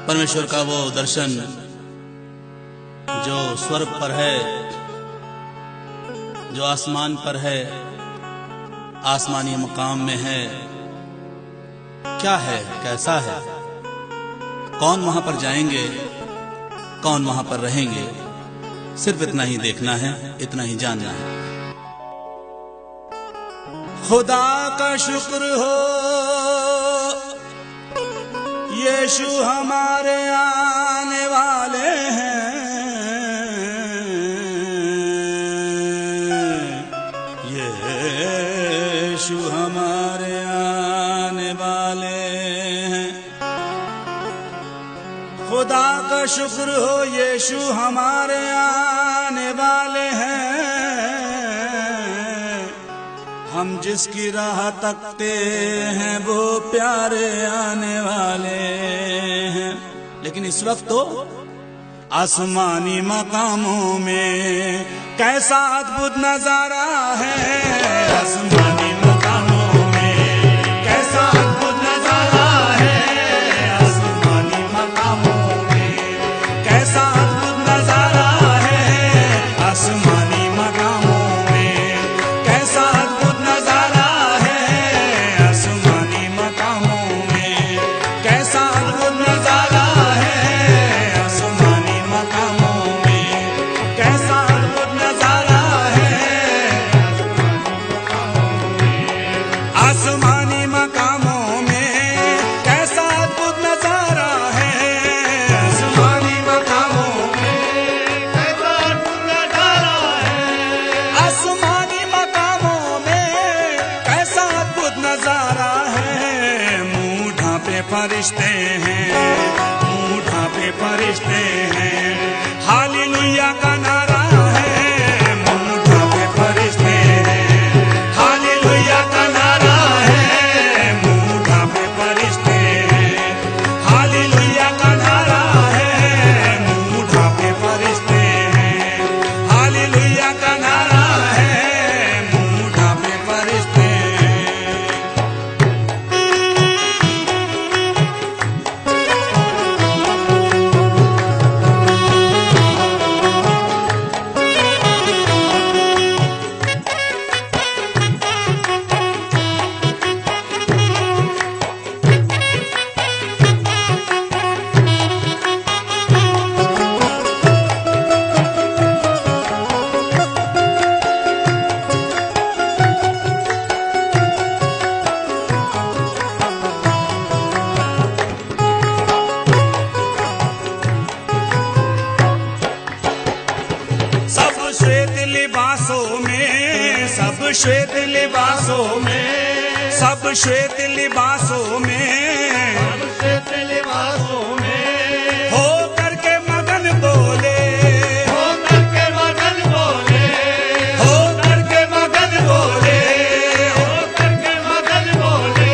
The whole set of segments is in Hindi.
परमेश्वर का वो दर्शन जो स्वर्ग पर है, जो आसमान पर है, आसमानी मकाम में है, क्या है, कैसा है, कौन वहां पर जाएंगे, कौन वहां पर रहेंगे, सिर्फ इतना ही देखना है, इतना ही जानना है। खुदा का शुक्र हो यीशु हमारे आने वाले हैं, यीशु हमारे आने वाले हैं। खुदा का शुक्र हो यीशु हमारे आने वाले हैं। हम जिसकी राह तकते हैं वो प्यारे आने वाले हैं। लेकिन इस वक्त तो आसमानी मकामों में कैसा अद्भुत नजारा है, आसमानी मकामों में कैसा अद्भुत नजारा है, आसमानी मकामों में कैसा अद्भुत नजारा है, आसमानी मकामों में कैसा अद्भुत नजारा है, आसमानी मकामों में कैसा अद्भुत नजारा है, आसमानी मकामों में कैसा अद्भुत नजारा है, आसमानी मकामों में कैसा अद्भुत नजारा है, आसमानी मकामों में कैसा अद्भुत नजारा है, आसमानी मकामों में कैसा अद्भुत नजारा है। मुंह ढांपे फरिश्ते हैं, मुंह ढांपे फरिश्ते हैं, हालेलुया का नारा है, मुंह ढांपे फरिश्ते हैं, हालेलुया का नारा है, मुंह ढांपे फरिश्ते हैं, हालेलुया का नारा है, मुंह ढांपे फरिश्ते हैं, हालेलुया का नारा है, मुंह ढांपे फरिश्ते हैं। सब श्वेत लिबासों में, सब श्वेत लिबासों में, सब श्वेत लिबासों में, सब श्वेत लिबासों में हो करके मगन बोले, हो करके मगन बोले, हो करके मगन बोले, हो करके मगन बोले,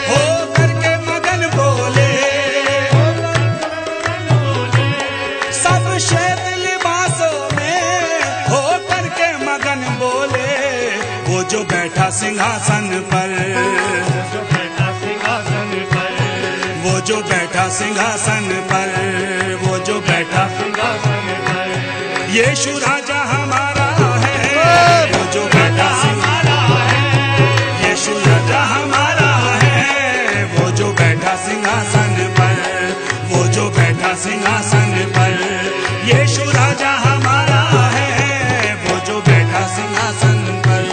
हो करके मगन बोले, सब श्वेत लिबासों में हो करके मगन बोले। वो जो बैठा सिंहासन पर, जो बैठा सिंहासन पर, वो जो बैठा सिंहासन पर, वो जो बैठा सिंहासन पर, यीशु राजा हमारा है, वो जो बैठा हमारा है, यीशु राजा हमारा है, वो जो बैठा सिंहासन पर, वो जो बैठा सिंहासन पर, यीशु राजा हमारा है, वो जो बैठा सिंहासन पर,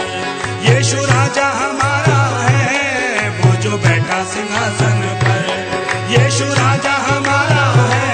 यीशु राजा हमारा है, वो जो बैठा सिंहासन पर, यीशु राजा हमारा है।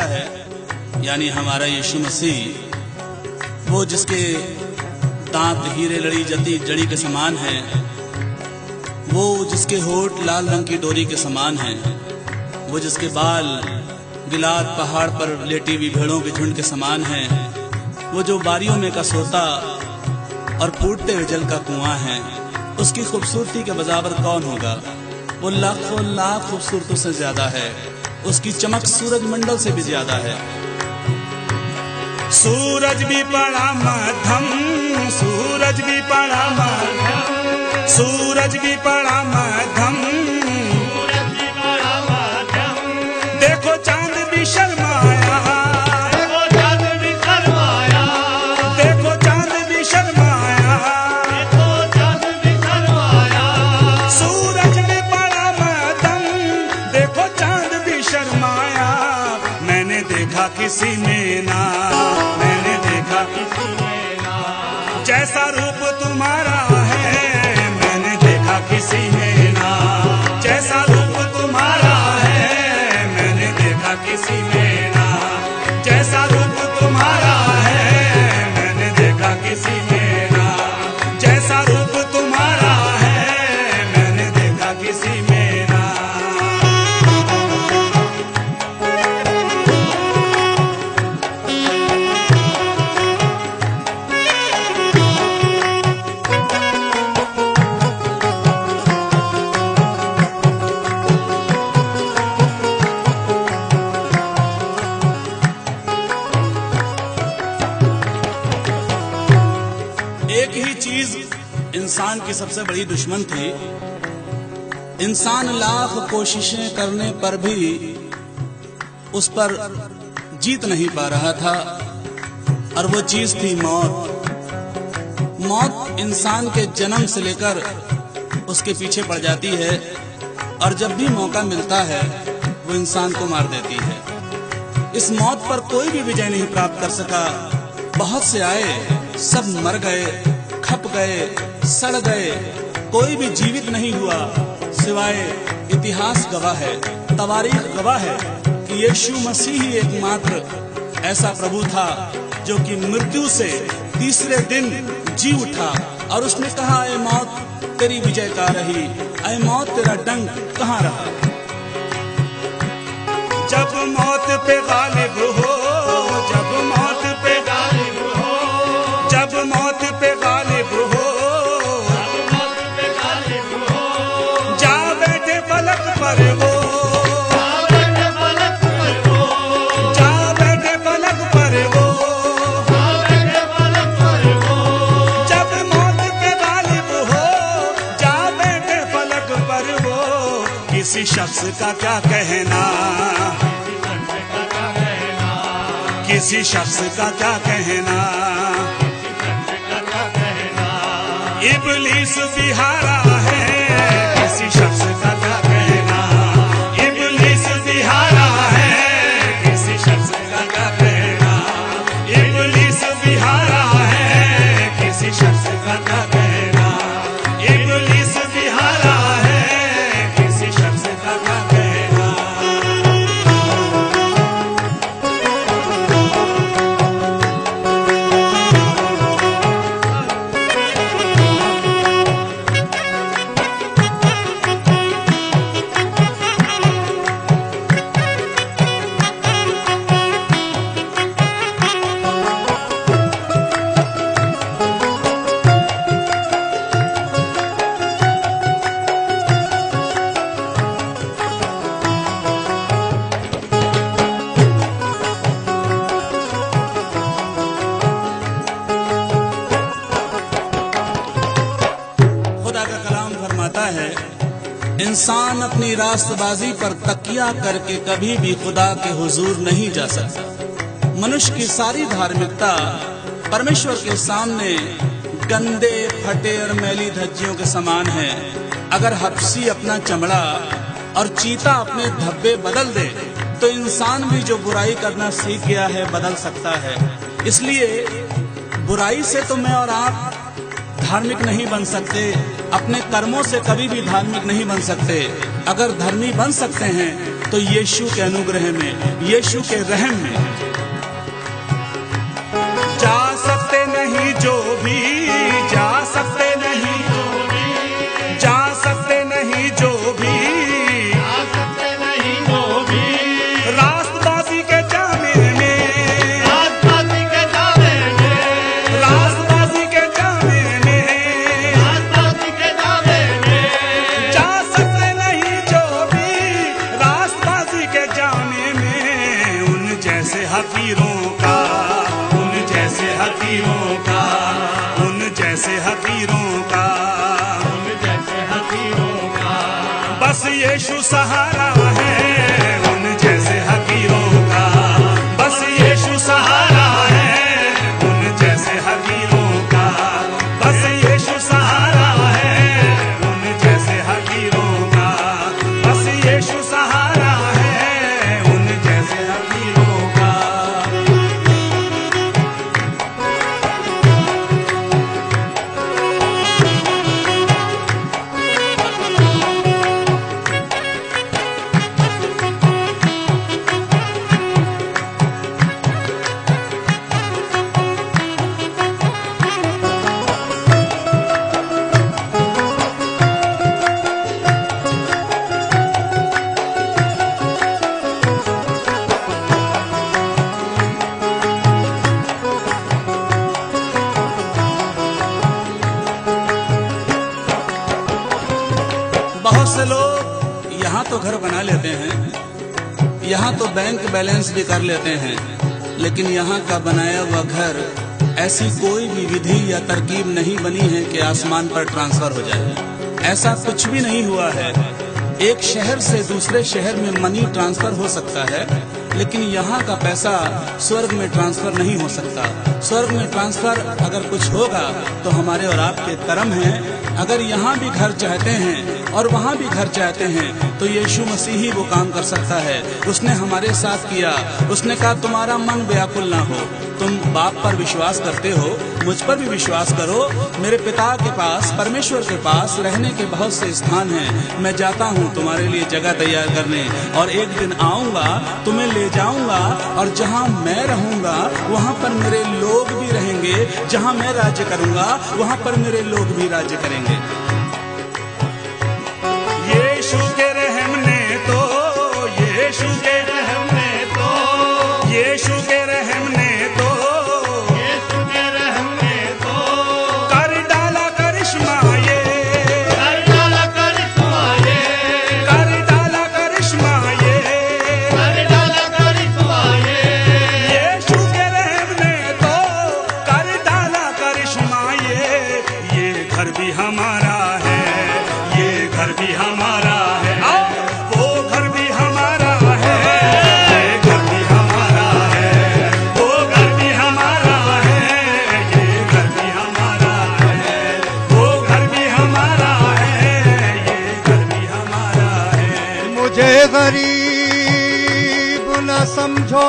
है, यानी हमारा यीशु मसीह, वो जिसके दांत हीरे लड़ी जती जड़ी के समान हैं, वो जिसके होठ लाल रंग की डोरी के समान हैं, वो जिसके बाल गिलाद पहाड़ पर लेटी हुई भेड़ों के झुंड के समान हैं, वो जो बारियों में का सोता और फूटते हुए जल का कुआं है, उसकी खूबसूरती के बराबर कौन होगा? वो लाखों लाख खूबसूरतों से ज्यादा है, उसकी चमक सूरज मंडल से भी ज्यादा है। सूरज भी पड़ा मध्यम, सूरज भी पड़ा मध्यम, सूरज भी पड़ा मध्यम, सूरज भी पड़ा मध्यम, देखो चांद भी शर्माया, देखो चांद भी शर्माया, देखो चांद भी शर्माया, देखो चांद भी शर्माया, सूरज भी पड़ा मध्यम, देखो चांद भी शर्माया। मैंने देखा किसी ने ना, मैंने देखा किसी ने ना, जैसा रूप तुम्हारा है, मैंने देखा किसी ने ना, जैसा रूप तुम्हारा है, मैंने देखा किसी ने ना, जैसा रूप तुम्हारा है, मैंने देखा किसी ने ना, जैसा रूप तुम्हारा है, मैंने देखा किसी में ना। एक ही चीज इंसान की सबसे बड़ी दुश्मन थी। इंसान लाख कोशिशें करने पर भी उस पर जीत नहीं पा रहा था, और वो चीज थी मौत। मौत इंसान के जन्म से लेकर उसके पीछे पड़ जाती है, और जब भी मौका मिलता है वो इंसान को मार देती है। इस मौत पर कोई भी विजय नहीं प्राप्त कर सका। बहुत से आए, सब मर गए, खप गए, सड़ गए, कोई भी जीवित नहीं हुआ, सिवाय इतिहास गवाह है, तवारीख गवाह है कि यीशु मसीह ही एकमात्र ऐसा प्रभु था जो कि मृत्यु से तीसरे दिन जी उठा, और उसने कहा, ऐ मौत तेरी विजय कहाँ रही, ऐ मौत तेरा डंक कहाँ रहा। जब मौत पे गालिब हो, जब मौत पे गालिब हो, जब मौत पे गालिब हो, मौत पे गालिब हो, जा बैठे फलक पर वो, बैठे फलक पर वो, जा बैठे फलक पर वो, बैठे फलक पर वो, जब मौत पे गालिब हो, जा बैठे फलक पर वो। किसी शख्स का क्या कहना, किसी शख्स का क्या कहना, इब्लीस भी हारा है, किसी शख्स का क्या कहना, इब्लीस भी हारा है, किसी शख्स का क्या कहना, इब्लीस भी हारा है, किसी शख्स का क्या कहना, इब्लीस भी हारा है, किसी शख्स का क्या कहना। इंसान अपनी रास्तबाजी पर तकिया करके कभी भी खुदा के हुजूर नहीं जा सकता। मनुष्य की सारी धार्मिकता परमेश्वर के सामने गंदे, फटे और मैली धज्जियों के समान है। अगर हबशी अपना चमड़ा और चीता अपने धब्बे बदल दे तो इंसान भी जो बुराई करना सीख गया है बदल सकता है। इसलिए बुराई से तो मैं और आप धार्मिक नहीं बन सकते, अपने कर्मों से कभी भी धार्मिक नहीं बन सकते, अगर धर्मी बन सकते हैं तो यीशु के अनुग्रह में, यीशु के रहम में। जा सकते नहीं जो भी, जा सकते नहीं, जा सकते नहीं जो भी, आ सकते नहीं जो भी, रास्तबाजी के जामे में, राजपाती के जामे में, रास्तबाजी के जामे में, राजपाती के जामे में, जा सकते नहीं जो भी, रास्तबाजी के जामे में। उन जैसे हकीरों का, उन जैसे हकीरों का, उन जैसे हकीरों का, उन जैसे हकीरों का, बस यीशु सहारा है। उन जैसे हकीरों का, बस यीशु सहारा है। उन जैसे हकीरों का, बस यीशु सहारा है। उन जैसे हकीरों का, बस यीशु सहारा है। उन जैसे हकीरों का। बहुत से लोग यहाँ तो घर बना लेते हैं, यहाँ तो बैंक बैलेंस भी कर लेते हैं, लेकिन यहाँ का बनाया हुआ घर ऐसी कोई भी विधि या तरकीब नहीं बनी है कि आसमान पर ट्रांसफर हो जाए। ऐसा कुछ भी नहीं हुआ है। एक शहर से दूसरे शहर में मनी ट्रांसफर हो सकता है, लेकिन यहाँ का पैसा स्वर्ग में ट्रांसफर नहीं हो सकता। स्वर्ग में ट्रांसफर अगर कुछ होगा तो हमारे और आपके कर्म हैं। अगर यहाँ भी घर चाहते हैं और वहाँ भी घर चाहते हैं तो यीशु मसीह ही वो काम कर सकता है। उसने हमारे साथ किया। उसने कहा तुम्हारा मन व्याकुल ना हो, तुम बाप पर विश्वास करते हो, मुझ पर भी विश्वास करो। मेरे पिता के पास, परमेश्वर के पास रहने के बहुत से स्थान हैं। मैं जाता हूँ तुम्हारे लिए जगह तैयार करने, और एक दिन आऊँगा, तुम्हें ले जाऊँगा, और जहाँ मैं रहूँगा वहाँ पर मेरे लोग भी रहेंगे। जहाँ मैं राज्य करूँगा वहाँ पर मेरे लोग भी राज्य करेंगे। यीशु के रहम ने तो, यीशु के रहम ने तो, यीशु के रहम ने तो, यीशु के रहम ने तो, कर डाला करिश्मा ये, कर डाला करिश्मा ये, कर डाला करिश्मा ये। कर डाला करिश्मा ये, यीशु के रहम ने तो कर डाला करिश्मा ये घर भी हमारा है, ये घर भी हमारा है। आओ, वो घर भी हमारा है, ये घर भी हमारा है, वो घर भी हमारा है, ये घर भी हमारा है, वो घर भी हमारा है, ये घर भी हमारा है। मुझे गरीब न समझो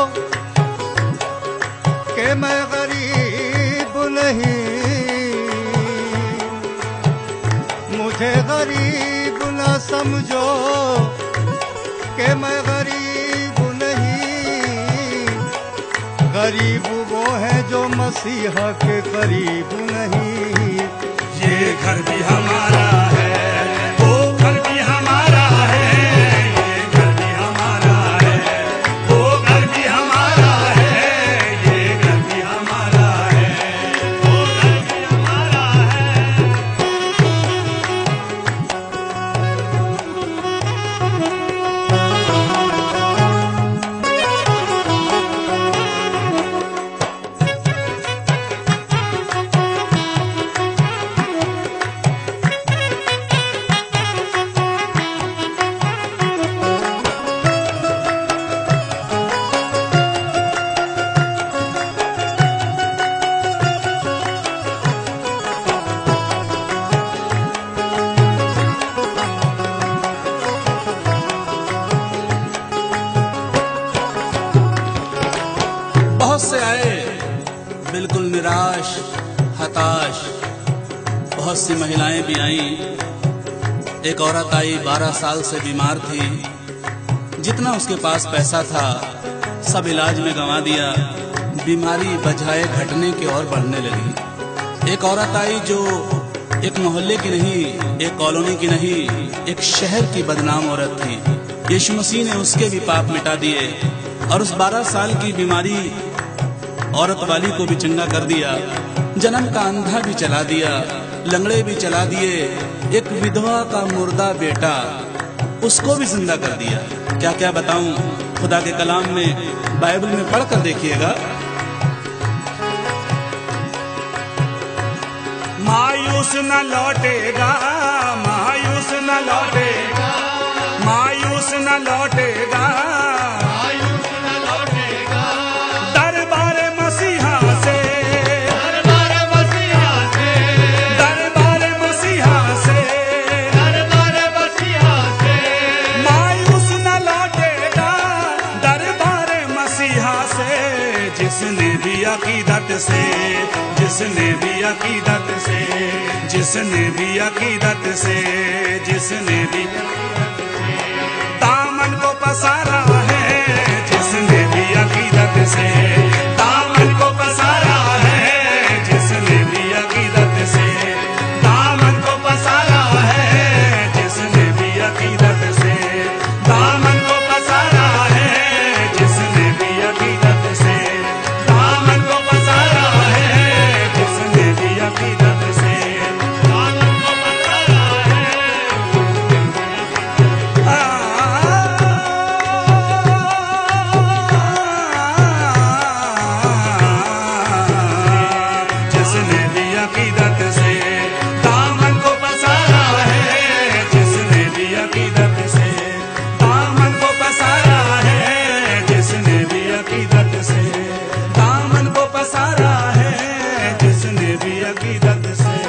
कि मैं गरीब नहीं, मुझे गरीब न समझो कि मैं गरीब नहीं। गरीब वो है जो मसीहा के करीब नहीं। ये घर भी हमारा है, वो घर भी हमारा है, ये घर भी हमारा है, वो घर भी हमारा है, ये घर भी हमारा है, वो घर भी हमारा है। बहुत से आए बिल्कुल निराश, हताश। बहुत सी महिलाएं भी आईं, एक औरत आई 12 साल से बीमार थी। जितना उसके पास पैसा था सब इलाज में गंवा दिया। बीमारी बजाय घटने की ओर बढ़ने लगी। एक औरत आई जो एक मोहल्ले की नहीं, एक कॉलोनी की नहीं, एक शहर की बदनाम औरत थी। यीशु मसीह ने उसके भी पाप मिटा दिए और उस 12 साल की बीमारी औरत वाली को भी चंगा कर दिया। जन्म का अंधा भी चला दिया, लंगड़े भी चला दिए। एक विधवा का मुर्दा बेटा उसको भी जिंदा कर दिया। क्या क्या बताऊं, खुदा के कलाम में, बाइबल में पढ़कर देखिएगा। मायूस न लौटेगा, मायूस न लौटेगा, मायूस न लौटेगा, आयुष न लौटेगा। दरबार मसीहा से, दरबार मसीहा से, दरबार मसीहा से, दरबार मसीहा से, मायूस न लौटेगा, दरबार मसीहा से। जिसने भी अकीदत से, जिसने भी अकीदत से, जिसने भी अकीदत से, जिसने भी दामन को पसारा है, जिसने भी अकीदत से दामन को पसारा है, जिसने भी अकीदत से दामन को पसारा है, जिसने भी अकीदत से दामन को पसारा है, जिसने भी अकीदत से दामन को पसारा है, जिसने भी अकीदत से दामन को पसारा है। जिसने भी अकीदत से दामन को पसारा है, जिसने भी अकीदत से दामन को पसारा है, जिसने भी अकीदत से दामन को पसारा है, जिसने भी अकीदत से